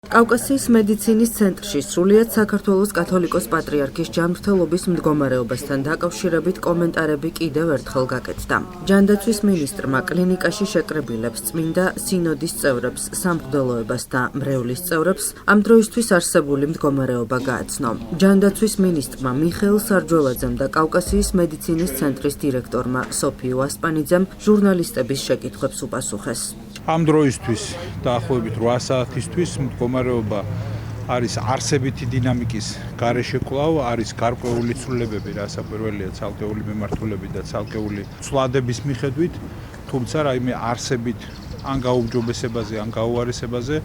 კავკასიის მედიცინის ცენტრში სრულიად საქართველოს კათოლიკოს პატრიარქის ჯანმრთელობის მდგომარეობასთან დაკავშირებით კომენტარები კიდევ ერთხელ გაკეთდა. ჯანდაცვის მინისტრმა კლინიკაში შეკრებილებს, წმინდა სინოდის წევრებს, სამღვდელოებას და მრევლის წევრებს ამ დროისთვის არსებული მდგომარეობა გააცნო. ჯანდაცვის მინისტრმა მიხეილ სარჯველაძემ და კავკასიის მედიცინის ცენტრის დირექტორმა სოფიო ასპანიძემ ჟურნალისტების შეკითხვებს უპასუხეს. ამ დროისთვის დაახლოებით 8 საათისთვის მდგომარეობა არის არსებითი დინამიკის გარეშე კვლავ არის გარკვეული ცვლილებები, რასაკვირველია ცალკეული მიმართულებით და ცალკეული ცვლადების მიხედვით, თუმცა რაიმე არსებით ან გაუმჯობესებაზე, ან გაუარესებაზე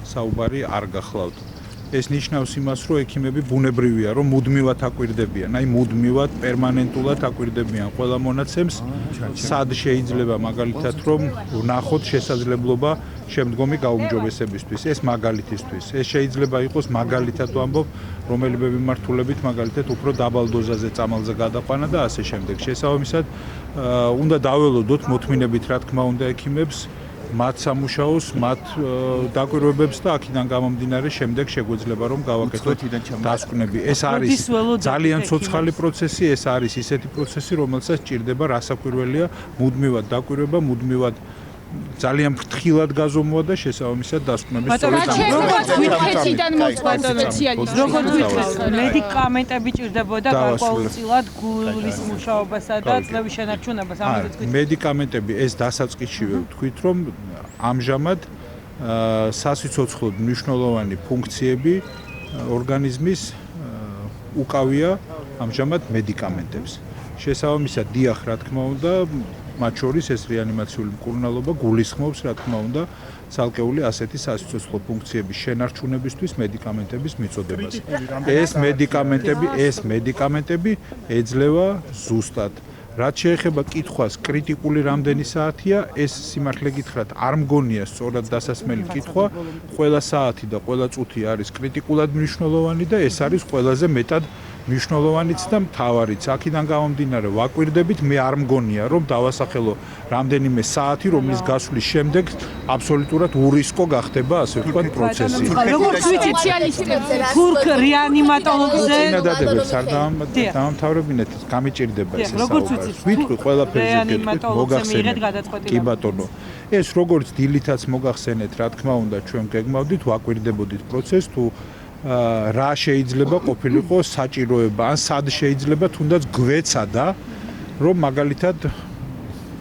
საუბარი არ გახლავთ. ეს ნიშნავს იმას, რომ ექიმები ბუნებრივია, რომ მუდმივად აკვირდებიან, აი მუდმივად, პერმანენტულად აკვირდებიან ყველა მონაცემს, სად შეიძლება მაგალითად რომ ვნახოთ შესაძლებლობა შემდგომი გაუმჯობესებისთვის. ეს მაგალითისთვის. ეს შეიძლება იყოს მაგალითად ვამბობ, რომელიმე მიმართულებით მაგალითად უფრო დაბალ დოზაზე წამალზე გადაყვანა და ასე შემდეგ. შესაბამისად, უნდა დაველოდოთ მოთმინებით, რა თქმა უნდა, ექიმებს მათ სამუშაოს, მათ დაკვირვებებს და აქედან გამომდინარე შემდეგ შეგვეძლება რომ გავაკეთოთ დასკვნები. ეს არის ძალიან ცოცხალი პროცესი, ეს არის ისეთი პროცესი, რომელსაც სჭირდება რასაკვირველია მუდმივად დაკვირვება, მუდმივად ძალიან ფრთხილად გაზომვა და შესაბამისად დასკვნების სწორედ მედიკამენტები ჭირდებოდა გარკვეულწილად გულის მუშაობასა და წლების შენარჩუნებას ამაზე თქვით. მედიკამენტები ეს დასაწყისშივე ვთქვით, რომ ამჟამად სასიცოცხლოდ მნიშვნელოვანი ფუნქციები ორგანიზმის უკავია ამჟამად მედიკამენტებს. შესაბამისად, დიახ, რა თქმა უნდა, მათ შორის ეს რეანიმაციული მკურნალობა გულისხმობს, რა თქმა უნდა, ცალკეული ასეთი სასიცოცხლო ფუნქციების შენარჩუნებისთვის მედიკამენტების მიწოდებას. ეს მედიკამენტები ეძლევა ზუსტად. რაც შეეხება კითხვას, კრიტიკული რამდენი საათია, ეს სიმართლე გითხრათ, არ მგონია სწორად დასასმელი კითხვა. ყველა საათი და ყველა წუთი არის კრიტიკულად მნიშვნელოვანი და ეს არის ყველაზე მეტად მნიშვნელოვანიც და მთავარიც. აქედან გამომდინარე ვაკვირდებით, მე არ მგონია რომ დავასახელო რამდენიმე საათი, რომლის გასვლის შემდეგ აბსოლუტურად ურისკო გახდება, ასე ვთქვათ, პროცესი. როგორც ვიცით, სპეციალისტებზე თურქ რეანიმატოლოგზე წინადადებებს არ დამთავრებინეთ, გამიჭირდება ეს საუბარი. ვიტყვი ყველაფერზე გეტყვით, მოგახსენეთ. კი ბატონო, ეს როგორც დილითაც მოგახსენეთ, რა თქმა უნდა, ჩვენ გეგმავდით, ვაკვირდებოდით პროცესს თუ რა შეიძლება ყოფილიყო საჭიროება, ან სად შეიძლება თუნდაც გვეცადა, რომ მაგალითად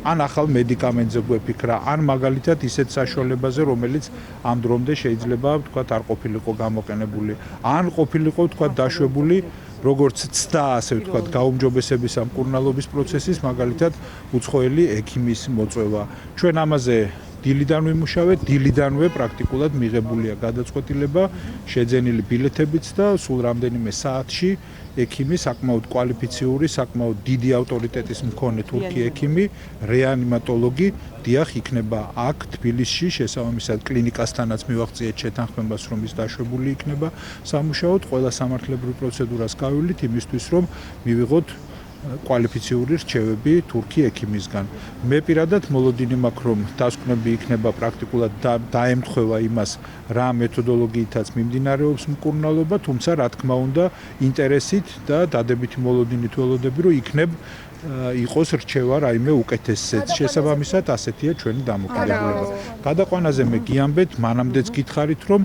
ან ახალ მედიკამენტზე გვეფიქრა, ან მაგალითად ისეთ საშუალებაზე, რომელიც ამ დრომდე შეიძლება ვთქვათ არ ყოფილიყო გამოყენებული, ან ყოფილიყო ვთქვათ დაშვებული როგორც ცდა, ასე ვთქვათ, გაუმჯობესების ამ მკურნალობის პროცესის მაგალითად უცხოელი ექიმის მოწვევა. ჩვენ ამაზე დილიდან ვიმუშავეთ, დილიდანვე პრაქტიკულად მიღებულია გადაწყვეტილება, შეძენილი ბილეთებიც და სულ რამდენიმე საათში ექიმი, საკმაოდ კვალიფიციური, საკმაოდ დიდი ავტორიტეტის მქონე თურქი ექიმი, რეანიმატოლოგი, დიახ, იქნება აქ თბილისში, შესაბამისად კლინიკასთანაც მივაღწიეთ შეთანხმებას, რომ ის დაშვებული იქნება სამუშაოდ, ყველა სამართლებრივ პროცედურას გავივლით იმისთვის, რომ მივიღოთ კვალიფიციური რჩევები თურქი ექიმისგან. მე პირადად მოლოდინი მაქვს, რომ დასკვნები იქნება პრაქტიკულად დაემთხვევა იმას, რა მეთოდოლოგიითაც მიმდინარეობს მკურნალობა, თუმცა რა თქმა უნდა, ინტერესით და დადებითი მოლოდინით ველოდები, რომ იქნებ იყოს რჩევა რაიმე უკეთესზეც. შესაბამისად, ასეთია ჩვენი დამოკიდებულება. გადაყვანაზე მე გიამბეთ, მანამდეც გითხარით, რომ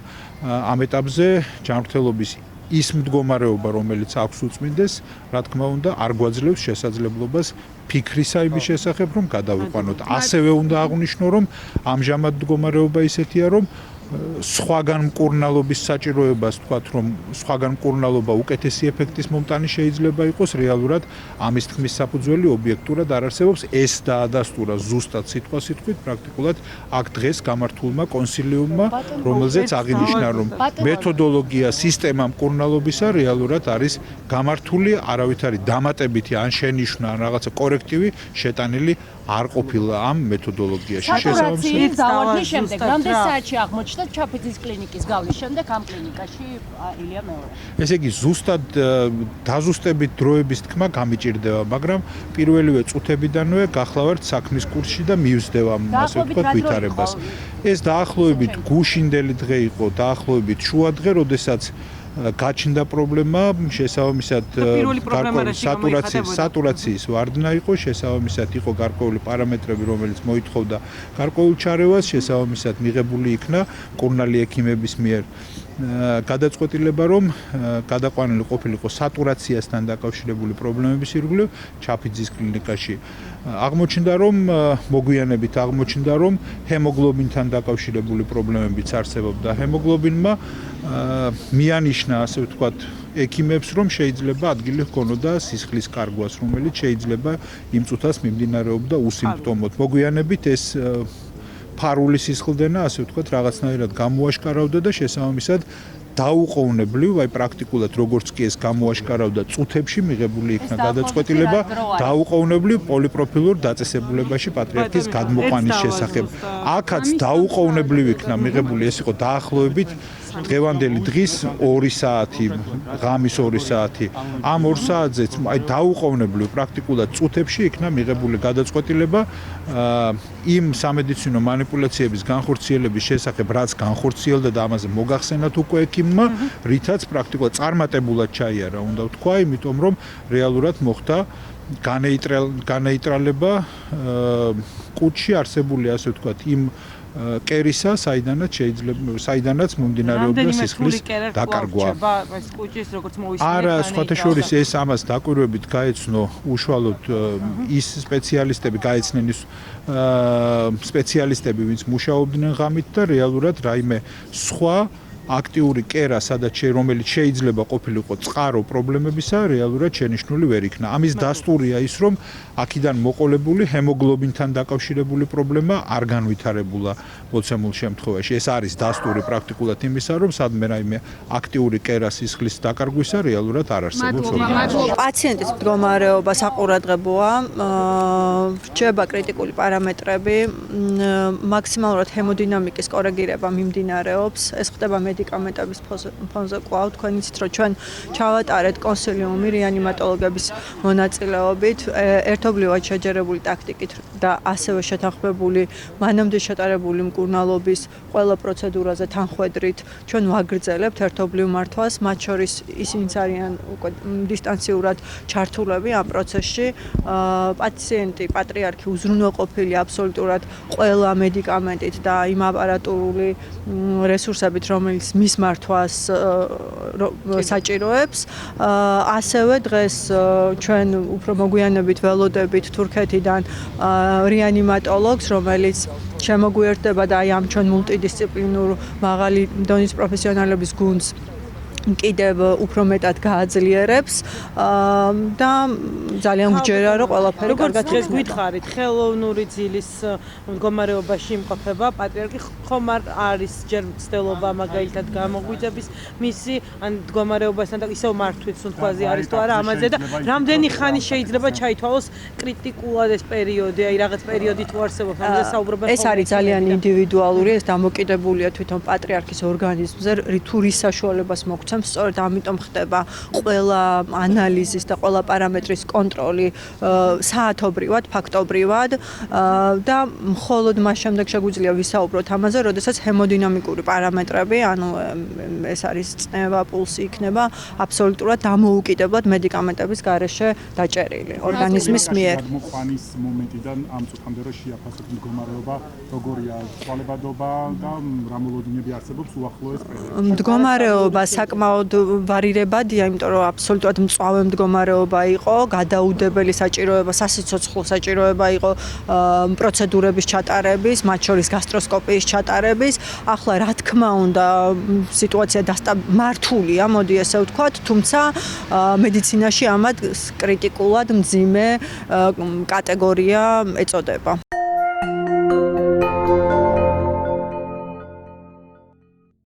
ამ ეტაპზე ჯანმრთელობის ის მდგომარეობა, რომელიც აქვს უწმინდეს, რა თქმა უნდა, არ გვაძლევს შესაძლებლობას ფიქრისა იმის შესახებ, რომ გადავიყვანოთ. ასევე უნდა აღვნიშნო, რომ ამჟამად მდგომარეობა ისეთია, რომ სხვაგან მკურნალობის საჭიროებას თქვათ, რომ სხვაგან მკურნალობა უკეთესი ეფექტის მომტანი შეიძლება იყოს, რეალურად ამის თქმის საფუძველი ობიექტურად არ არსებობს. ეს დაადასტურა ზუსტად სიტყვასიტყვით პრაქტიკულად აქ დღეს გამართულმა კონსილიუმმა, რომელზეც აღინიშნა, რომ მეთოდოლოგია, სისტემა მკურნალობისა რეალურად არის გამართული, არავითარი დამატებითი ან შენიშვნა, ან რაღაცა კორექტივი შეტანილი არ ყოფილა ამ მეთოდოლოგიაში. სატურაციის გავარდნის შემდეგ რამდენი საათში აღმოჩნდა ჩაფიძის კლინიკის გავლის შემდეგ ამ კლინიკაში ილია მეორე. ესე იგი ზუსტად დაზუსტებით დროების თქმა გამიჭირდება, მაგრამ პირველივე წუთებიდანვე გახლავართ საქმის კურსში და მივსდება ასე ვთქვათ ვითარებას. ეს დაახლოებით გუშინდელი დღე იყო, დაახლოებით შუა დღე, როდესაც გაჩნდა პრობლემა, შესაბამისად სატურაციის ვარდნა იყო, შესაბამისად იყო გარკვეული პარამეტრები, რომელიც მოითხოვდა გარკვეულ ჩარევას, შესაბამისად მიღებული იქნა მკურნალი ექიმების მიერ გადაწყვეტილება, რომ გადაყვანილი ყოფილიყო სატურაციასთან დაკავშირებული პრობლემების ირგვლივ ჩაფიძის კლინიკაში. აღმოჩნდა, რომ მოგვიანებით აღმოჩნდა, რომ ჰემოგლობინთან დაკავშირებული პრობლემებიც არსებობდა. ჰემოგლობინმა მიანიშნა, ასე ვთქვათ, ექიმებს, რომ შეიძლება ადგილი ჰქონოდა სისხლის კარგვას, რომელიც შეიძლება იმ წუთას მიმდინარეობდა უსიმპტომოდ. მოგვიანებით ეს ფარული სისხლდენა, ასე ვთქვათ, რაღაცნაირად გამოაშკარავდა და შესაბამისად დაუყოვნებლივ, აი პრაქტიკულად როგორც კი ეს გამოაშკარავდა, წუთებში მიღებული იქნა გადაწყვეტილება დაუყოვნებლივ პოლიპროფილურ დაწესებულებაში პატრიარქის გადმოყვანის შესახებ. აქაც დაუყოვნებლივ იქნა მიღებული, ეს იყო დაახლოებით დღევანდელი დღის 2 საათი, ღამის 2 საათი. ამ 2 საათზეც აი დაუყოვნებლივ პრაქტიკულად წუთებში იქნა მიღებული გადაწყვეტილება იმ სამედიცინო манипуляციების განხორციელების შესახებ, რაც განხორციელდა და ამაზე მოგახსენათ უკვე ექიმმა, რითაც პრაქტიკულად წარმატებულად ჩაიარა, უნდა ვთქვა, იმიტომ რომ რეალურად მოხდა განეიტრალება კუჭში არსებული, ასე ვთქვათ, იმ კერისა, საიდანაც მომდინარეობდა სისხლის დაკარგვა. არა, სხვათა შორის ეს ამას დაკვირვებით გაეცნო უშუალოდ ის სპეციალისტები, გაეცნენ ის სპეციალისტები, ვინც მუშაობდნენ ღამით და რეალურად რაიმე სხვა აქტიური კერა, სადაც რომელიც შეიძლება ყოფილიყო წყარო პრობლემებისა, რეალურად შენიშვნული ვერ იქნა. ამის დასტურია ის, რომ აქედან მოყოლებული ჰემოგლობინთან დაკავშირებული პრობლემა არ განვითარებულა მოცემულ შემთხვევაში. ეს არის დასტური პრაქტიკულად იმისა, რომ სადმე რაიმე აქტიური კერა სისხლის დაკარგვისა რეალურად არ არსებობს. პაციენტის მდგომარეობა საყურადღებოა, რჩება კრიტიკული პარამეტრები, მაქსიმალურად ჰემოდინამიკის კორეგირება მიმდინარეობს. ეს ხდება მედიკამენტების ფონზე კვლავ თქვენ იცით, რომ ჩვენ ჩავატარეთ კონსილიუმი რეანიმატოლოგების მონაწილეობით, ერთობლივად შეჯერებული ტაქტიკით და ასევე შეთანხმებული მანამდე შეტარებული მკურნალობის ყველა პროცედურაზე თანხვედრით ჩვენ ვაგრძელებთ ერთობლივ მართვას, მათ შორის ისინიც არიან უკვე დისტანციურად ჩართულები ამ პროცესში. პაციენტი, პატრიარქი უზრუნველყოფილი აბსოლუტურად ყველა მედიკამენტით და იმ აპარატურული რესურსებით, რომელიც მის მართვას საჭიროებს. ასევე დღეს ჩვენ უფრო მოგვიანებით ველოდებით თურქეთიდან რეანიმატოლოგს, რომელიც შემოგვიერთდება და აი ამ ჩვენ მულტიდისციპლინურ მაღალი დონის პროფესიონალების გუნდს კიდევ უფრო მეტად გააძლიერებს და ძალიან გვჯერა, რომ ყველაფერი კარგად დღეს გითხარით, ხელოვნური ძილის მდგომარეობაში იმყოფება პატრიარქი, ხომ არის ჯერ მცდელობა მაგალითად გამოგვიძების მისი ან მდგომარეობასთან და ისევ მართვით სუნთქვაზე არის თუ არა ამაზე და რამდენი ხანი შეიძლება ჩაითვალოს კრიტიკულად ეს პერიოდი, აი რაღაც პერიოდი თუ არსებობს, ამაზე საუბრობენ. ეს არის ძალიან ინდივიდუალური, ეს დამოკიდებულია თვითონ პატრიარქის ორგანიზმზე, თუ რის საშუალებას მოგცემ. სწორედ ამიტომ ხდება ყველა ანალიზის და ყველა პარამეტრის კონტროლი საათობრივად, ფაქტობრივად და მხოლოდ მას შემდეგ შეგვიძლია ვისაუბროთ ამაზე, როდესაც ჰემოდინამიკური პარამეტრები, ანუ ეს არის წნევა, პულსი იქნება აბსოლუტურად დამოუკიდებლად მედიკამენტების გარეშე დაჭერილი ორგანიზმის მიერ. მოყვანის მომენტიდან ამ წუთამდე რომ შეაფასოთ მდგომარეობა, როგორია ცვალებადობა და რა მოლოდინები არსებობს უახლოეს პერიოდში. მდგომარეობა საკმაოდ ვარირებადია, იმიტომ რომ აბსოლუტურად მწვავე მდგომარეობა იყო, გადაუდებელი საჭიროება, სასიცოცხლო საჭიროება იყო პროცედურების ჩატარების, მათ შორის გასტროსკოპიის ჩატარების. ახლა რა თქმა უნდა, სიტუაცია მართულია, მოდი ესე ვთქვათ, თუმცა მედიცინაში ამად კრიტიკულად მძიმე კატეგორია ეწოდება.